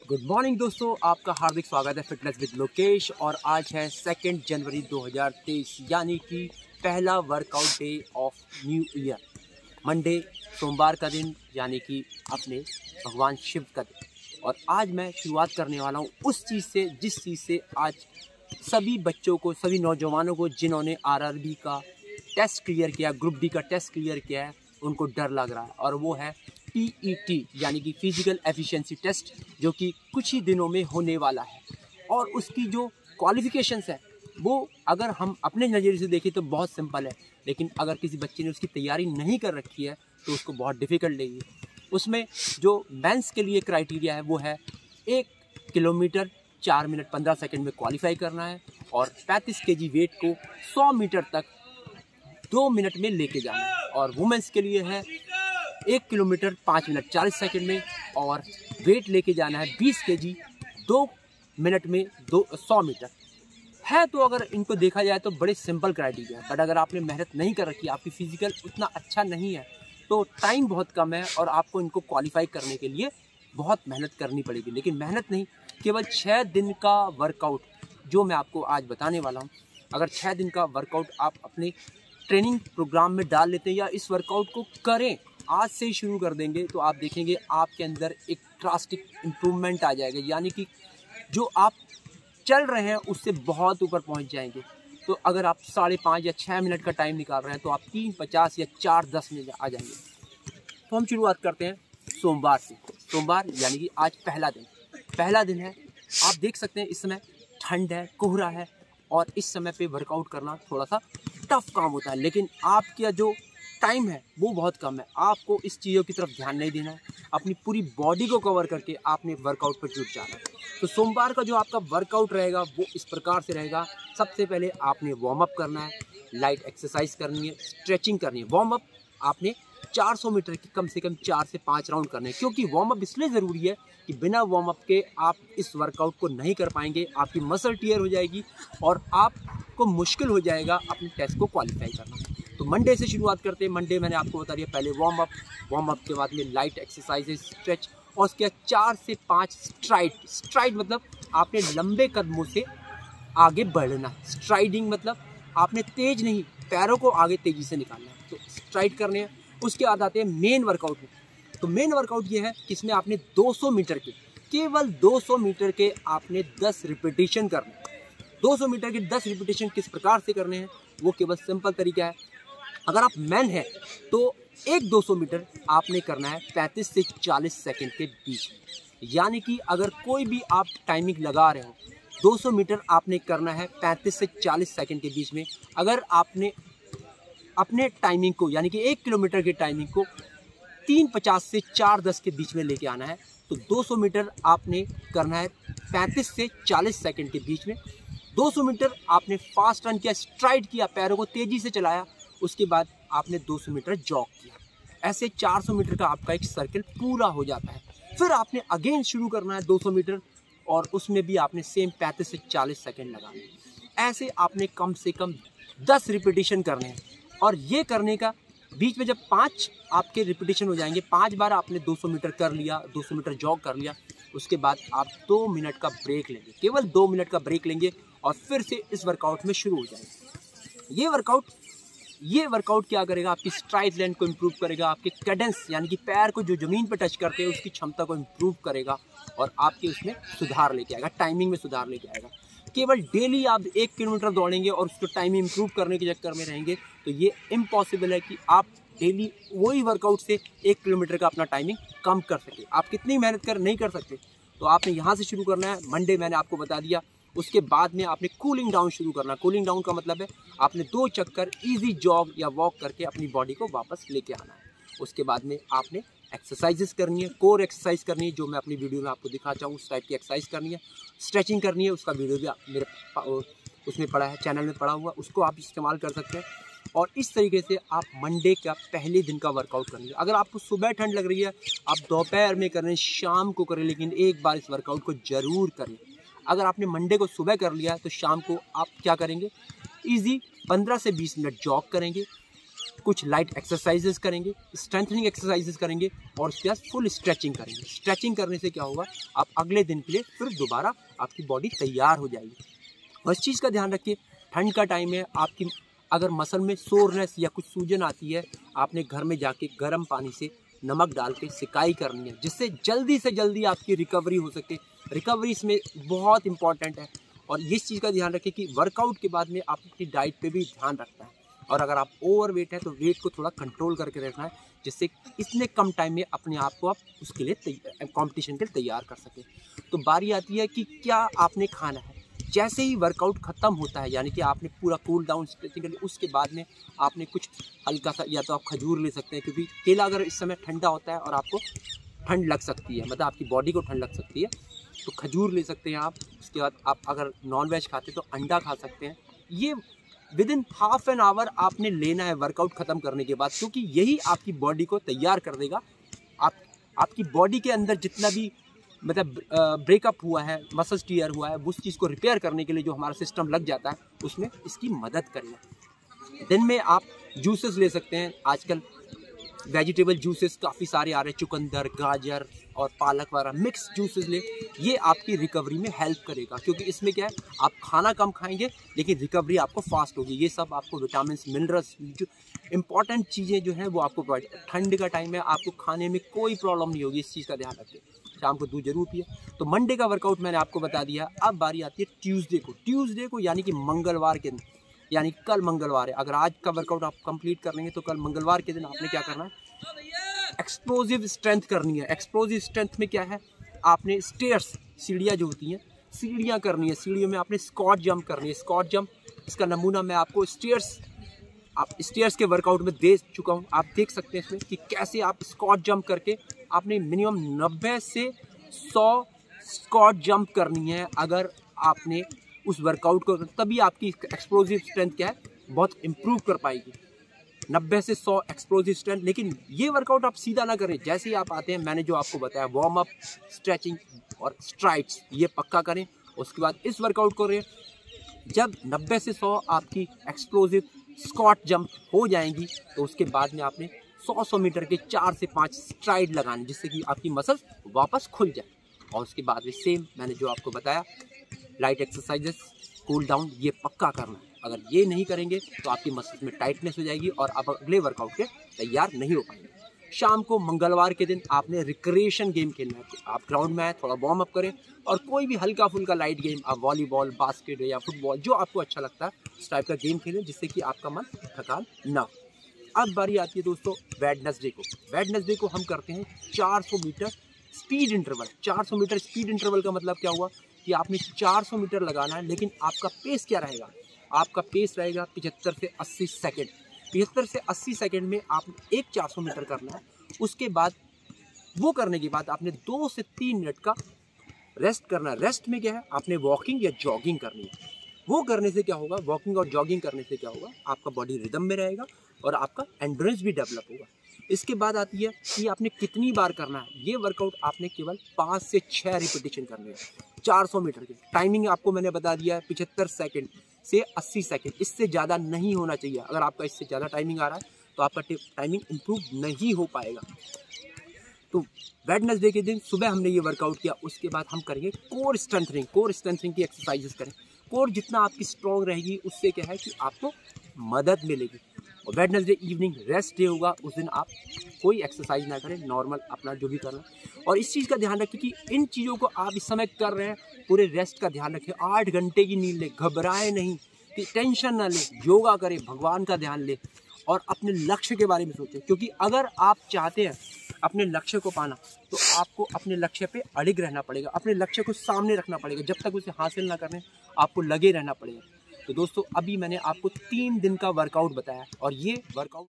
Good morning दोस्तों, आपका हार्दिक स्वागत है फिटनेस विद लोकेश। और आज है 2 जनवरी 2023 यानी कि पहला workout day of new year. Monday, सोमवार का दिन यानी कि अपने भगवान शिव का दिन। और आज मैं शुरुआत करने वाला हूँ उस चीज़ से जिस चीज़ से आज सभी बच्चों को, सभी नौजवानों को जिन्होंने आरआरबी का टेस्ट क्लियर किया, ग्रुप डी का टेस्ट क्लियर किया है, उनको डर लग रहा है। और वो है PET यानी कि फिजिकल एफिशिएंसी टेस्ट, जो कि कुछ ही दिनों में होने वाला है। और उसकी जो क्वालिफिकेशंस है वो अगर हम अपने नज़रिए से देखें तो बहुत सिंपल है, लेकिन अगर किसी बच्चे ने उसकी तैयारी नहीं कर रखी है तो उसको बहुत डिफ़िकल्ट लेगी। उसमें जो मेंस के लिए क्राइटेरिया है वो है 1 किलोमीटर 4 मिनट 15 सेकंड में क्वालिफाई करना है और 35 kg वेट को 100 मीटर तक 2 मिनट में लेके जाना है। और वुमेंस के लिए है 1 किलोमीटर 5 मिनट 40 सेकंड में और वेट लेके जाना है 20 kg 2 मिनट में 100 मीटर है। तो अगर इनको देखा जाए तो बड़े सिंपल क्राइटेरिया है, बट अगर आपने मेहनत नहीं कर रखी, आपकी फिजिकल उतना अच्छा नहीं है तो टाइम बहुत कम है और आपको इनको क्वालिफाई करने के लिए बहुत मेहनत करनी पड़ेगी। लेकिन मेहनत नहीं, केवल 6 दिन का वर्कआउट जो मैं आपको आज बताने वाला हूँ, अगर 6 दिन का वर्कआउट आप अपने ट्रेनिंग प्रोग्राम में डाल लेते हैं या इस वर्कआउट को करें, आज से ही शुरू कर देंगे, तो आप देखेंगे आपके अंदर एक ड्रास्टिक इम्प्रूवमेंट आ जाएगा। यानी कि जो आप चल रहे हैं उससे बहुत ऊपर पहुंच जाएंगे। तो अगर आप 5.5 या 6 मिनट का टाइम निकाल रहे हैं तो आप 3:50 या 4:10 में आ जाएंगे। तो हम शुरुआत करते हैं सोमवार से। सोमवार यानी कि आज पहला दिन है। आप देख सकते हैं इस समय ठंड है, कोहरा है और इस समय पे वर्कआउट करना थोड़ा सा टफ काम होता है, लेकिन आपका जो टाइम है वो बहुत कम है। आपको इस चीज़ों की तरफ ध्यान नहीं देना है, अपनी पूरी बॉडी को कवर करके आपने वर्कआउट पर जुट जाना है। तो सोमवार का जो आपका वर्कआउट रहेगा वो इस प्रकार से रहेगा। सबसे पहले आपने वार्म अप करना है, लाइट एक्सरसाइज करनी है, स्ट्रेचिंग करनी है। वार्म अप आपने 400 मीटर की कम से कम 4 से 5 राउंड करने हैं, क्योंकि वार्म अप इसलिए ज़रूरी है कि बिना वार्म अप के आप इस वर्कआउट को नहीं कर पाएंगे, आपकी मसल टीयर हो जाएगी और आपको मुश्किल हो जाएगा अपने टेस्ट को क्वालिफाई करना। तो मंडे से शुरुआत करते हैं। मंडे मैंने आपको बता दिया, पहले वार्म अप के बाद में लाइट एक्सरसाइजेज, स्ट्रेच और उसके बाद 4 से 5 स्ट्राइड मतलब आपने लंबे कदमों से आगे बढ़ना। स्ट्राइडिंग मतलब आपने तेज नहीं, पैरों को आगे तेजी से निकालना है, तो स्ट्राइड करने हैं। उसके बाद आते हैं मेन वर्कआउट में। तो मेन वर्कआउट ये है कि इसमें आपने 200 मीटर के, केवल 200 मीटर के आपने 10 रिपीटिशन करने हैं। 200 मीटर के 10 रिपीटिशन किस प्रकार से करने हैं वो केवल सिंपल तरीका है। अगर आप मैन हैं तो 200 मीटर आपने करना है 35 से 40 सेकंड के बीच में। यानी कि अगर कोई भी आप टाइमिंग लगा रहे हो, 200 मीटर आपने करना है 35 से 40 सेकंड के बीच में। अगर आपने अपने टाइमिंग को यानी कि 1 किलोमीटर की टाइमिंग को 3:50 से 4:10 के बीच में लेके आना है, तो 200 मीटर आपने करना है 35 से 40 सेकंड के बीच में। 200 मीटर आपने फास्ट रन किया, स्ट्राइड किया, पैरों को तेज़ी से चलाया, उसके बाद आपने 200 मीटर जॉग किया। ऐसे 400 मीटर का आपका एक सर्किल पूरा हो जाता है। फिर आपने अगेन शुरू करना है 200 मीटर और उसमें भी आपने सेम 35 से 40 सेकंड लगाने हैं। ऐसे आपने कम से कम 10 रिपीटिशन करने हैं। और ये करने का बीच में जब 5 आपके रिपीटिशन हो जाएंगे, 5 बार आपने 200 मीटर कर लिया, 200 मीटर जॉग कर लिया, उसके बाद आप 2 मिनट का ब्रेक लेंगे, केवल 2 मिनट का ब्रेक लेंगे और फिर से इस वर्कआउट में शुरू हो जाएंगे। ये वर्कआउट क्या करेगा, आपकी स्ट्राइड लेंथ को इम्प्रूव करेगा, आपके कैडेंस यानी कि पैर को जो ज़मीन पर टच करते हैं उसकी क्षमता को इम्प्रूव करेगा और आपके उसमें सुधार लेके आएगा, टाइमिंग में सुधार लेके आएगा। केवल डेली आप 1 किलोमीटर दौड़ेंगे और उसको टाइमिंग इम्प्रूव करने के चक्कर में रहेंगे तो ये इम्पॉसिबल है कि आप डेली वही वर्कआउट से 1 किलोमीटर का अपना टाइमिंग कम कर सके। आप कितनी मेहनत कर नहीं कर सकते। तो आपने यहाँ से शुरू करना है। मंडे मैंने आपको बता दिया। उसके बाद में आपने कूलिंग डाउन शुरू करना। कूलिंग डाउन का मतलब है आपने 2 चक्कर इजी जॉग या वॉक करके अपनी बॉडी को वापस लेके आना है। उसके बाद में आपने एक्सरसाइजेस करनी है, कोर एक्सरसाइज करनी है, जो मैं अपनी वीडियो में आपको दिखाता हूँ उस टाइप की एक्सरसाइज करनी है। स्ट्रेचिंग करनी है, उसका वीडियो भी मेरे उसमें पड़ा है, चैनल में पड़ा हुआ, उसको आप इस्तेमाल कर सकते हैं। और इस तरीके से आप मंडे का पहले दिन का वर्कआउट करेंगे। अगर आपको सुबह ठंड लग रही है आप दोपहर में करें, शाम को करें, लेकिन एक बार इस वर्कआउट को ज़रूर करें। अगर आपने मंडे को सुबह कर लिया तो शाम को आप क्या करेंगे, ईजी 15 से 20 मिनट जॉग करेंगे, कुछ लाइट एक्सरसाइजेस करेंगे, स्ट्रेंथनिंग एक्सरसाइजेस करेंगे और उसके बाद फुल स्ट्रेचिंग करेंगे। स्ट्रेचिंग करने से क्या होगा, आप अगले दिन के लिए फिर दोबारा आपकी बॉडी तैयार हो जाएगी। और इस चीज़ का ध्यान रखिए, ठंड का टाइम है, आपकी अगर मसल में सोरनेस या कुछ सूजन आती है, आपने घर में जाके गर्म पानी से नमक डाल के सिकाई करनी है, जिससे जल्दी से जल्दी आपकी रिकवरी हो सके। रिकवरी इसमें बहुत इंपॉर्टेंट है। और इस चीज़ का ध्यान रखें कि वर्कआउट के बाद में आप अपनी डाइट पे भी ध्यान रखना है। और अगर आप ओवर वेट है तो वेट को थोड़ा कंट्रोल करके रखना है, जिससे इतने कम टाइम में अपने आप को आप उसके लिए कंपटीशन के लिए तैयार कर सकें। तो बारी आती है कि क्या आपने खाना है। जैसे ही वर्कआउट ख़त्म होता है, यानी कि आपने पूरा कूल डाउन स्ट्रेचिंग कर लिया, उसके बाद में आपने कुछ हल्का सा, या तो आप खजूर ले सकते हैं, क्योंकि केला अगर इस समय ठंडा होता है और आपको ठंड लग सकती है, मतलब आपकी बॉडी को ठंड लग सकती है, तो खजूर ले सकते हैं आप। उसके बाद आप अगर नॉन वेज खाते हैं तो अंडा खा सकते हैं। ये विदिन हाफ एन आवर आपने लेना है वर्कआउट ख़त्म करने के बाद, क्योंकि यही आपकी बॉडी को तैयार कर देगा। आपकी बॉडी के अंदर जितना भी मतलब ब्रेकअप हुआ है, मसल्स टीयर हुआ है, उस चीज़ को रिपेयर करने के लिए जो हमारा सिस्टम लग जाता है, उसमें इसकी मदद करेगा। दिन में आप जूसेस ले सकते हैं। आजकल वेजिटेबल जूसेस काफ़ी सारे आ रहे हैं, चुकंदर, गाजर और पालक वाला मिक्स जूसेस ले। ये आपकी रिकवरी में हेल्प करेगा, क्योंकि इसमें क्या है, आप खाना कम खाएंगे लेकिन रिकवरी आपको फास्ट होगी। ये सब आपको विटामिन मिनरल्स, जो इंपॉर्टेंट चीज़ें जो हैं वो आपको प्रोवाइड। ठंड का टाइम है, आपको खाने में कोई प्रॉब्लम नहीं होगी, इस चीज़ का ध्यान रखें। शाम को दूध जरूर पिए। तो मंडे का वर्कआउट मैंने आपको बता दिया। अब बारी आती है ट्यूसडे को यानी कि मंगलवार के दिन, यानी कल मंगलवार है। अगर आज का वर्कआउट आप कंप्लीट कर लेंगे तो कल मंगलवार के दिन आपने क्या करना है, एक्सप्लोजिव स्ट्रेंथ करनी है। एक्सप्लोजिव स्ट्रेंथ में क्या है, आपने स्टेयर्स, सीढ़ियाँ जो होती हैं, सीढ़ियाँ करनी है। सीढ़ियों में आपने स्क्वाट जंप करनी है। स्क्वाट जंप, इसका नमूना मैं आपको स्टेयर्स के वर्कआउट में दे चुका हूँ। आप देख सकते हैं इसमें कि कैसे आप स्क्वाट जंप करके आपने मिनिमम 90 से 100 स्क्वाट जंप करनी है। अगर आपने उस वर्कआउट को, तभी आपकी एक्सप्लोजिव स्ट्रेंथ क्या है, बहुत इम्प्रूव कर पाएगी। 90 से 100 एक्सप्लोजिव स्ट्रेंथ। लेकिन ये वर्कआउट आप सीधा ना करें। जैसे ही आप आते हैं, मैंने जो आपको बताया, वार्म अप, स्ट्रेचिंग और स्ट्राइड्स, ये पक्का करें। उसके बाद इस वर्कआउट को करें। जब 90 से 100 आपकी एक्सप्लोजिव स्क्वाट जंप हो जाएंगी, तो उसके बाद में आपने 100 मीटर के 4 से 5 स्ट्राइड लगाने, जिससे कि आपकी मसल्स वापस खुल जाए। और उसके बाद में सेम मैंने जो आपको बताया, लाइट एक्सरसाइजेस, कूल डाउन, ये पक्का करना है। अगर ये नहीं करेंगे तो आपकी मसल्स में टाइटनेस हो जाएगी और आप अगले वर्कआउट के तैयार नहीं हो पाएंगे। शाम को मंगलवार के दिन आपने रिक्रिएशन गेम खेलना है। आप ग्राउंड में आए, थोड़ा वार्म अप करें और कोई भी हल्का फुल्का लाइट गेम, आप वॉलीबॉल, बास्केट या फुटबॉल, जो आपको अच्छा लगता है उस टाइप का गेम खेलें, जिससे कि आपका मन थकान ना हो। अब बारी आती है दोस्तों वेडनेसडे को। वेडनेसडे को हम करते हैं 400 metre speed interval. 400 metre speed interval का मतलब क्या हुआ कि आपने 400 मीटर लगाना है, लेकिन आपका पेस क्या रहेगा, आपका पेस रहेगा 75 से 80 सेकेंड। 75 से 80 सेकेंड में आपने एक 400 मीटर करना है। उसके बाद वो करने के बाद आपने 2 से 3 मिनट का रेस्ट करना है। रेस्ट में क्या है, आपने वॉकिंग या जॉगिंग करनी है। वो करने से क्या होगा, वॉकिंग और जॉगिंग करने से क्या होगा, आपका बॉडी रिदम में रहेगा और आपका एंड्योरेंस भी डेवलप होगा। इसके बाद आती है कि आपने कितनी बार करना है। ये वर्कआउट आपने केवल 5 से 6 रिपीटिशन करनी है 400 मीटर की। टाइमिंग आपको मैंने बता दिया है 75 सेकेंड से 80 सेकेंड, इससे ज़्यादा नहीं होना चाहिए। अगर आपका इससे ज़्यादा टाइमिंग आ रहा है तो आपका टाइमिंग इम्प्रूव नहीं हो पाएगा। तो वेडनेसडे के दिन सुबह हमने ये वर्कआउट किया। उसके बाद हम करेंगे कोर स्ट्रेंथनिंग। कोर स्ट्रेंथनिंग की एक्सरसाइजेस करें। कोर जितना आपकी स्ट्रॉन्ग रहेगी, उससे क्या है कि आपको मदद मिलेगी। और वेडनेसडे इवनिंग रेस्ट डे होगा, उस दिन आप कोई एक्सरसाइज ना करें, नॉर्मल अपना जो भी करना। और इस चीज़ का ध्यान रखें कि इन चीज़ों को आप इस समय कर रहे हैं, पूरे रेस्ट का ध्यान रखें। 8 घंटे की नींद लें, घबराएं नहीं, कि टेंशन ना लें, योगा करें, भगवान का ध्यान लें और अपने लक्ष्य के बारे में सोचें। क्योंकि अगर आप चाहते हैं अपने लक्ष्य को पाना, तो आपको अपने लक्ष्य पे अड़िग रहना पड़ेगा, अपने लक्ष्य को सामने रखना पड़ेगा। जब तक उसे हासिल ना करें, आपको लगे रहना पड़ेगा। तो दोस्तों, अभी मैंने आपको 3 दिन का वर्कआउट बताया और ये वर्कआउट